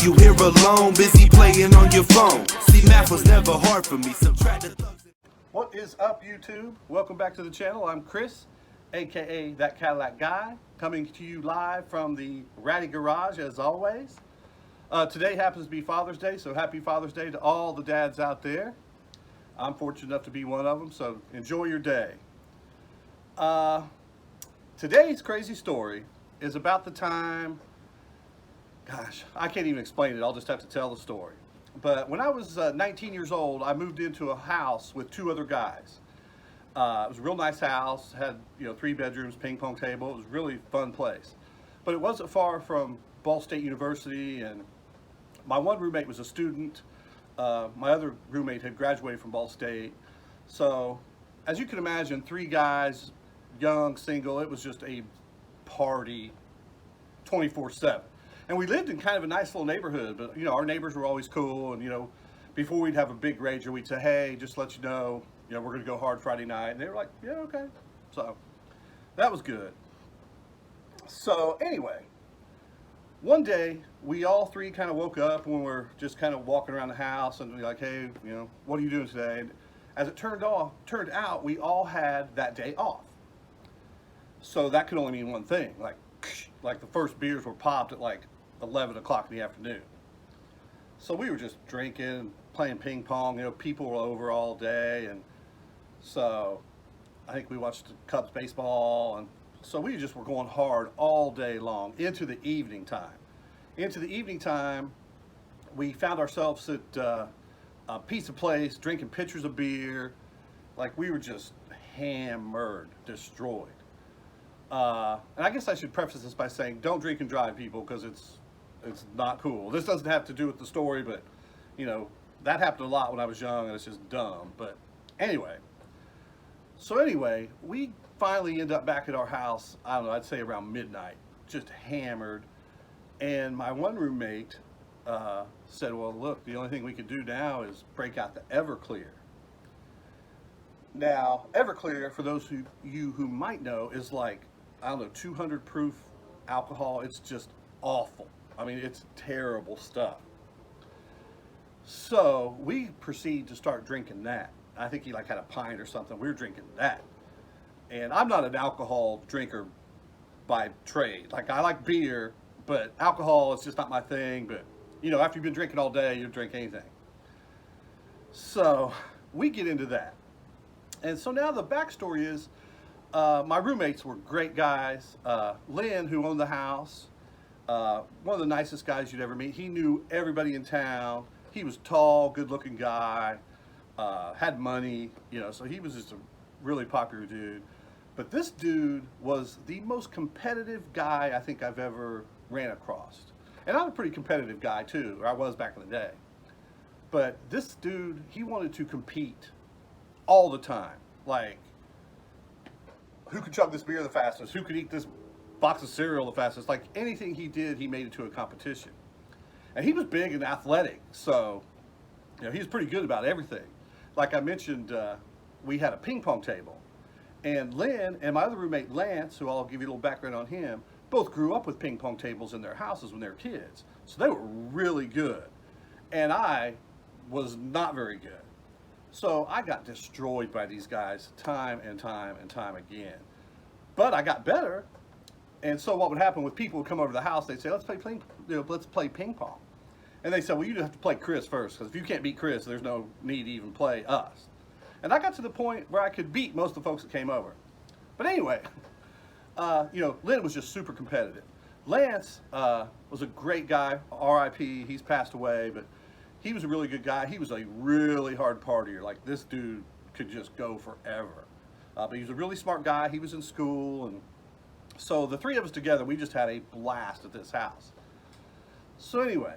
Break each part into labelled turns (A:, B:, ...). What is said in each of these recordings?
A: you here alone, busy playing on your phone. See, math was never hard for me. Subtract the thugs.
B: What is up, YouTube? Welcome back to the channel. I'm Chris, aka That Cadillac Guy, coming to you live from the Ratty Garage as always. Today happens to be Father's Day, so happy Father's Day to all the dads out there. I'm fortunate enough to be one of them, so enjoy your day. Today's crazy story is about the time, gosh, I can't even explain it. I'll just have to tell the story. But when I was 19 years old, I moved into a house with two other guys. It was a real nice house, had 3 bedrooms, ping pong table. It was a really fun place. But it wasn't far from Ball State University, and my one roommate was a student. My other roommate had graduated from Ball State. So, as you can imagine, 3 guys, young, single, it was just a party 24/7. And we lived in kind of a nice little neighborhood, but our neighbors were always cool. And before we'd have a big rager, we'd say, hey, just to let you know, we're going to go hard Friday night. And they were like, yeah, okay. So that was good. So anyway, one day we all 3 kind of woke up when we were just kind of walking around the house, and we're like, hey, what are you doing today? And as it turned out, we all had that day off. So that could only mean one thing, like the first beers were popped at like 11 o'clock in the afternoon. So we were just drinking, playing ping pong, people were over all day. And so I think we watched the Cubs baseball. And so we just were going hard all day long into the evening time. Into the evening time, we found ourselves at a pizza place, drinking pitchers of beer. Like we were just hammered, destroyed. And I guess I should preface this by saying, don't drink and drive, people, because it's not cool. This doesn't have to do with the story, but that happened a lot when I was young, and it's just dumb. But anyway, we finally end up back at our house. I don't know, I'd say around midnight, just hammered. And my one roommate said, well, look, the only thing we could do now is break out the Everclear. Now, Everclear, for those of you who might know, is like, I don't know, 200 proof alcohol. It's just awful. I mean, it's terrible stuff. So we proceed to start drinking that. I think he had a pint or something. We were drinking that. And I'm not an alcohol drinker by trade. I like beer, but alcohol is just not my thing. But, after you've been drinking all day, you'll drink anything. So we get into that. And so now the backstory is, my roommates were great guys. Lynn, who owned the house, one of the nicest guys you'd ever meet. He knew everybody in town. He was tall, good-looking guy, had money, so he was just a really popular dude. But this dude was the most competitive guy I think I've ever ran across. And I'm a pretty competitive guy too, or I was back in the day. But this dude, he wanted to compete all the time. Like, who could chug this beer the fastest? Who could eat this box of cereal the fastest? Like, anything he did, he made it to a competition. And he was big and athletic, so he was pretty good about everything. Like I mentioned, we had a ping pong table. And Lynn and my other roommate, Lance, who I'll give you a little background on him, both grew up with ping pong tables in their houses when they were kids. So they were really good. And I was not very good. So I got destroyed by these guys time and time and time again. But I got better. And so what would happen with people would come over to the house, they'd say, let's play ping pong. And they said, well, you have to play Chris first, because if you can't beat Chris, there's no need to even play us. And I got to the point where I could beat most of the folks that came over. But anyway, Lynn was just super competitive. Lance was a great guy, R.I.P., he's passed away, but he was a really good guy. He was a really hard partier. Like, this dude could just go forever. But he was a really smart guy. He was in school. And so the 3 of us together, we just had a blast at this house. So anyway,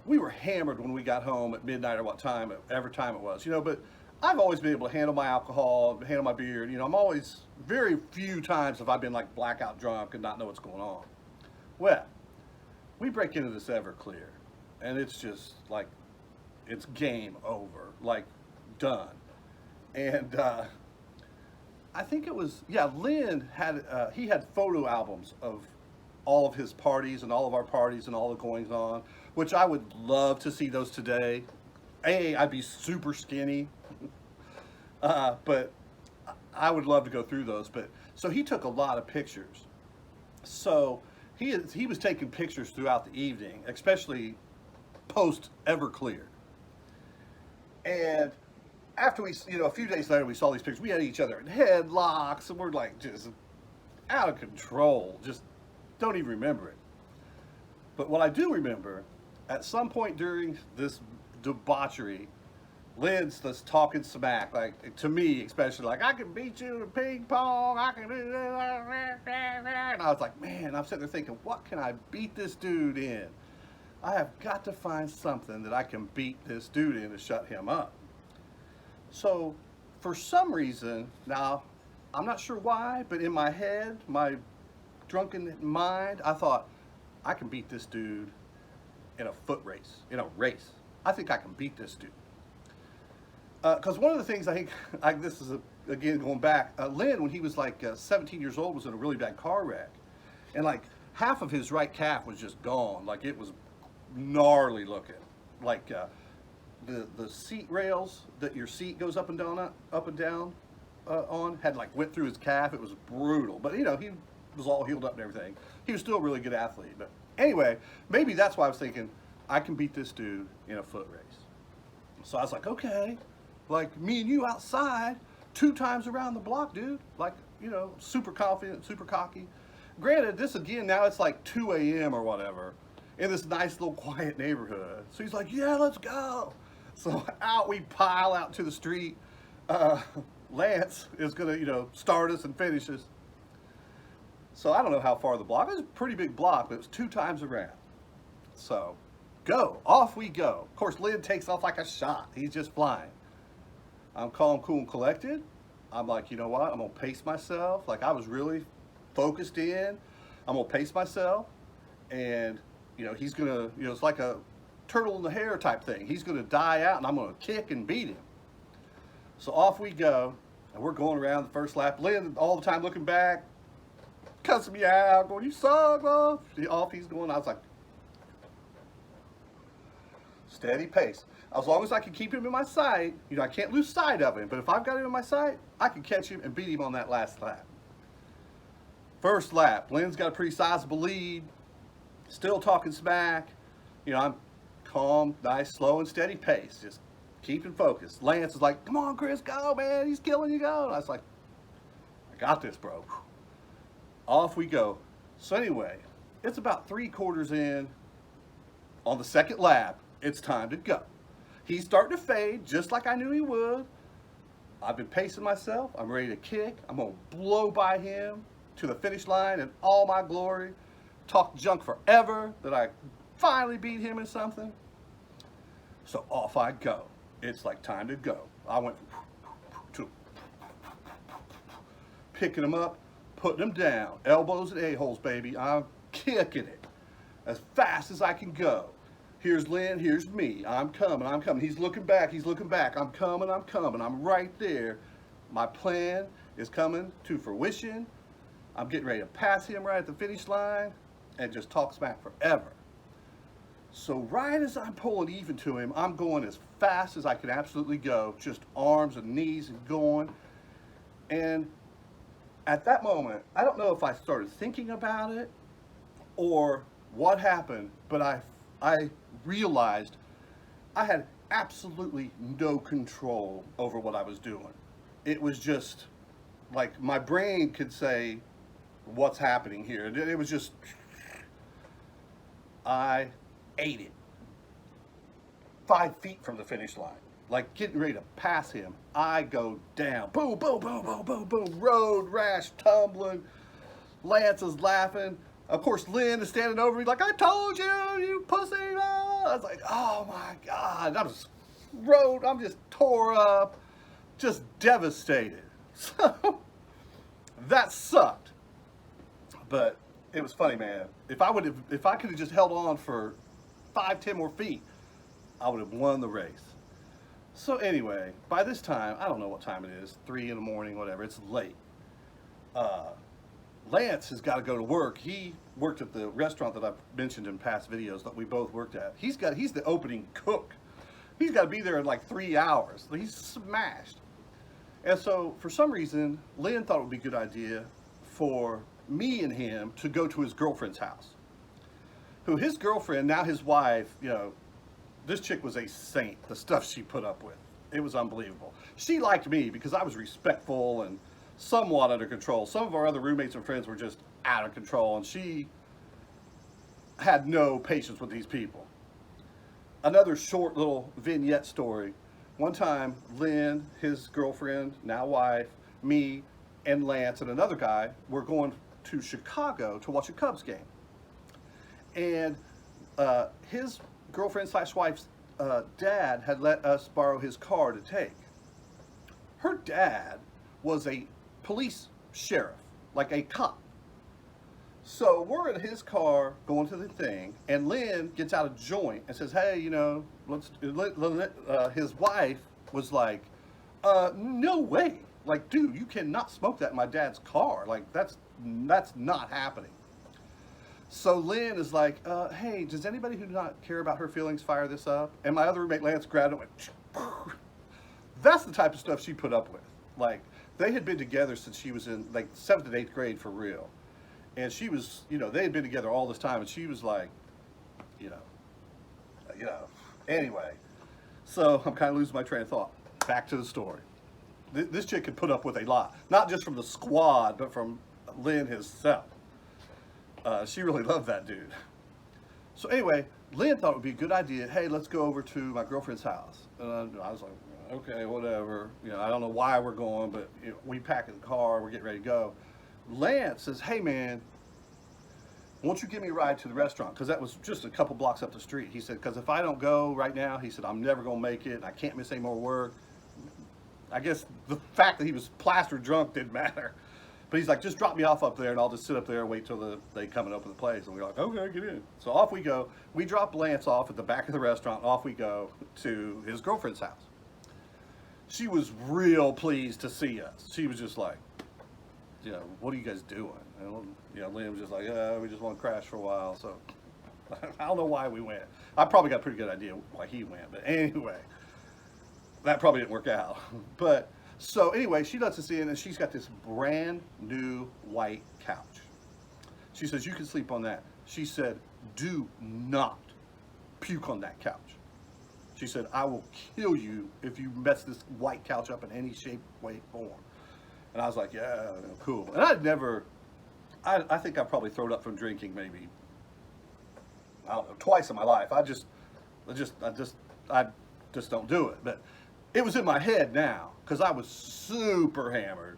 B: we were hammered when we got home at midnight or whatever time it was, but I've always been able to handle my alcohol, handle my beer. I'm always, very few times have I been like blackout drunk and not know what's going on. Well, we break into this Everclear. And it's just like, it's game over, like done. And I think it was, Lynn had, he had photo albums of all of his parties and all of our parties and all the goings on, which I would love to see those today. I'd be super skinny, but I would love to go through those. But so he took a lot of pictures. So he was taking pictures throughout the evening, especially post Everclear. And after we, a few days later, we saw these pictures. We had each other in headlocks, and we're like just out of control. Just don't even remember it. But what I do remember, at some point during this debauchery, Lynn's just talking smack, like to me especially, like I can beat you in ping pong, I can do that. And I was like, man, I'm sitting there thinking, what can I beat this dude in? I have got to find something that I can beat this dude in to shut him up. So for some reason, now I'm not sure why, but in my head, my drunken mind, I thought I can beat this dude in a foot race, in a race. I think I can beat this dude. Because one of the things I think, this is again going back, Lynn, when he was like 17 years old, was in a really bad car wreck. And like half of his right calf was just gone. Like it was gnarly looking. Like the seat rails that your seat goes up and down on had like went through his calf. It was brutal. But he was all healed up and everything. He was still a really good athlete. But anyway, maybe that's why I was thinking I can beat this dude in a foot race. So I was like, okay. Like me and you outside 2 times around the block, dude. Like, super confident, super cocky. Granted, this again, now it's like 2 a.m. or whatever in this nice little quiet neighborhood. So he's like, yeah, let's go. So out we pile out to the street. Lance is going to, start us and finish us. So I don't know how far the block is. A pretty big block, but it was 2 times around. So go. Off we go. Of course, Lynn takes off like a shot. He's just flying. I'm calm, cool, and collected. I'm like, you know what? I'm going to pace myself. Like I was really focused in. I'm going to pace myself. And, he's going to, it's like a turtle in the hair type thing. He's going to die out and I'm going to kick and beat him. So off we go. And we're going around the first lap. Lynn all the time looking back, cussing me out, going, you suck, bro. Off he's going. I was like, steady pace. As long as I can keep him in my sight, I can't lose sight of him. But if I've got him in my sight, I can catch him and beat him on that last lap. First lap, Lynn's got a pretty sizable lead. Still talking smack. I'm calm, nice, slow and steady pace. Just keeping focused. Lance is like, come on, Chris, go, man. He's killing you, go. And I was like, I got this, bro. Off we go. So anyway, it's about 3/4 in on the second lap. It's time to go. He's starting to fade, just like I knew he would. I've been pacing myself. I'm ready to kick. I'm going to blow by him to the finish line in all my glory. Talk junk forever that I finally beat him in something. So off I go. It's like time to go. I went to picking him up, putting him down. Elbows and a-holes, baby. I'm kicking it as fast as I can go. Here's Lynn, here's me. I'm coming, I'm coming. He's looking back, he's looking back. I'm coming, I'm coming. I'm right there. My plan is coming to fruition. I'm getting ready to pass him right at the finish line and just talk smack forever. So right as I'm pulling even to him, I'm going as fast as I can absolutely go. Just arms and knees and going. And at that moment, I don't know if I started thinking about it or what happened, but I realized I had absolutely no control over what I was doing. It was just like my brain could say, what's happening here? It was just, I ate it. 5 feet from the finish line, like getting ready to pass him. I go down, boom, boom, boom, boom, boom, boom, road rash, tumbling. Lance is laughing. Of course, Lynn is standing over me like, I told you, you pussy. I was like, oh my God. I'm just tore up, just devastated. So that sucked. But it was funny, man. If I could have just held on for 5-10 more feet, I would have won the race. So anyway, by this time, I don't know what time it is, 3 in the morning, whatever, it's late. Lance has got to go to work. He worked at the restaurant that I've mentioned in past videos that we both worked at. He's the opening cook. He's got to be there in like 3 hours. He's smashed. And so for some reason, Lynn thought it would be a good idea for me and him to go to his girlfriend's house. Who his girlfriend, now his wife, you know, this chick was a saint. The stuff she put up with, it was unbelievable. She liked me because I was respectful and somewhat under control. Some of our other roommates and friends were just out of control, and she had no patience with these people. Another short little vignette story. One time, Lynn, his girlfriend, now wife, me, and Lance, and another guy were going to Chicago to watch a Cubs game. And his girlfriend slash wife's dad had let us borrow his car to take. Her dad was a police sheriff, like a cop. So we're in his car going to the thing, and Lynn gets out a joint and says, hey, you know, his wife was like, no way. Like, dude, you cannot smoke that in my dad's car. Like, that's not happening. So Lynn is like, hey, does anybody who does not care about her feelings fire this up? And my other roommate, Lance, grabbed it and went, that's the type of stuff she put up with. Like, they had been together since she was in, like, 7th and 8th grade for real. And she was, you know, they had been together all this time, and she was like, you know, anyway. So I'm kind of losing my train of thought. Back to the story. This chick could put up with a lot, not just from the squad, but from Lynn himself. She really loved that dude. So anyway, Lynn thought it would be a good idea. Hey, let's go over to my girlfriend's house. And I was like, okay, whatever. You know, I don't know why we're going, but you know, we pack in the car. We're getting ready to go. Lance says, hey man, won't you give me a ride to the restaurant? Because that was just a couple blocks up the street. He said, because if I don't go right now, he said, I'm never going to make it, and I can't miss any more work. I guess the fact that he was plastered drunk didn't matter. But he's like, just drop me off up there, and I'll just sit up there and wait till they come and open the place. And we're like, okay, get in. So off we go. We drop Lance off at the back of the restaurant. Off we go to his girlfriend's house. She was real pleased to see us. She was just like, you know, what are you guys doing? And, you know, Lynn was just like, we just want to crash for a while. So I don't know why we went. I probably got a pretty good idea why he went. But anyway, that probably didn't work out. But so anyway, she lets us in, and she's got this brand new white couch. She says, you can sleep on that. She said, do not puke on that couch. She said, I will kill you if you mess this white couch up in any shape, way, form. And I was like, yeah, cool. And I'd never, I think I probably thrown up from drinking maybe, I don't know, twice in my life. I just don't do it. But it was in my head now, because I was super hammered.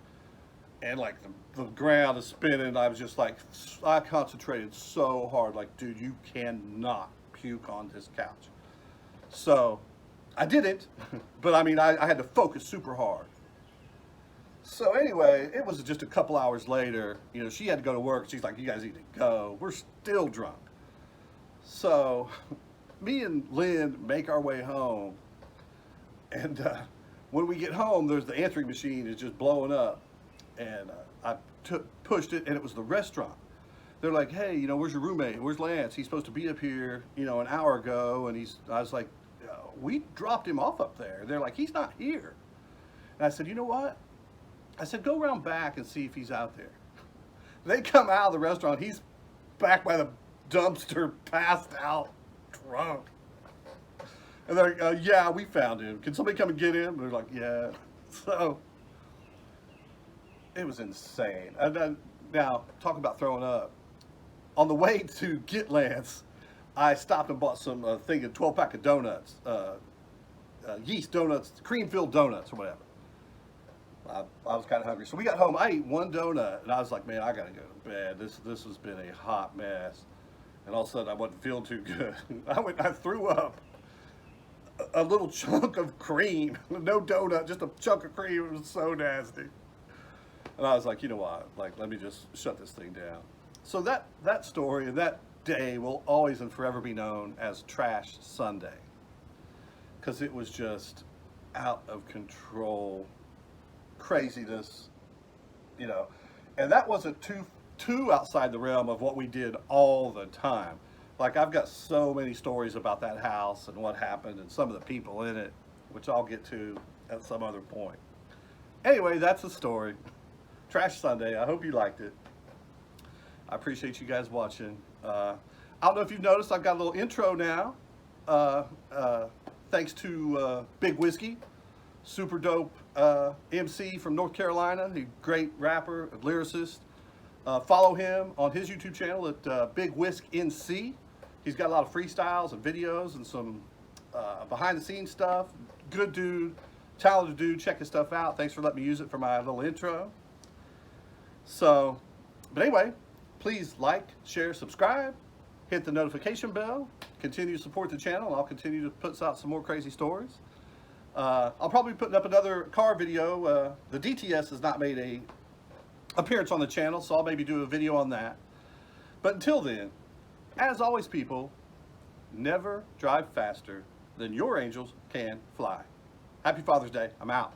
B: And like the ground is spinning. I was just like, I concentrated so hard. Like, dude, you cannot puke on this couch. So I didn't, but I mean, I had to focus super hard. So anyway, it was just a couple hours later, you know, she had to go to work. She's like, you guys need to go. We're still drunk. So me and Lynn make our way home. And when we get home, there's the answering machine is just blowing up. And I pushed it, and it was the restaurant. They're like, hey, you know, where's your roommate? Where's Lance? He's supposed to be up here, you know, an hour ago. And I was like, we dropped him off up there. They're like, he's not here. And I said, you know what? I said, go around back and see if he's out there. They come out of the restaurant. He's back by the dumpster, passed out, drunk. And they're like, yeah, we found him. Can somebody come and get him? And they're like, yeah. So it was insane. And then, now, talking about throwing up. On the way to get Lance, I stopped and bought some thing, a 12-pack of donuts, yeast donuts, cream-filled donuts or whatever. I was kind of hungry. So we got home. I ate one donut, and I was like, man, I got to go to bed. This has been a hot mess. And all of a sudden, I wasn't feeling too good. I threw up a little chunk of cream. No donut, just a chunk of cream. It was so nasty. And I was like, you know what? Like, let me just shut this thing down. So that story and that day will always and forever be known as Trash Sunday. Because it was just out of control craziness, you know. And that wasn't too too outside the realm of what we did all the time. Like, I've got so many stories about that house and what happened and some of the people in it, which I'll get to at some other point. Anyway, that's the story. Trash Sunday. I hope you liked it. I appreciate you guys watching. I don't know if you've noticed, I've got a little intro now. Thanks to Big Whiskey, super dope MC from North Carolina, a great rapper, a lyricist. Follow him on his YouTube channel at Big Whisk NC. He's got a lot of freestyles and videos and some behind the scenes stuff. Good dude, talented dude. Check his stuff out. Thanks for letting me use it for my little intro. So, but anyway, please like, share, subscribe, hit the notification bell, continue to support the channel, and I'll continue to put out some more crazy stories. I'll probably be putting up another car video. The DTS has not made a appearance on the channel, so I'll maybe do a video on that. But until then, as always, people, never drive faster than your angels can fly. Happy Father's Day. I'm out.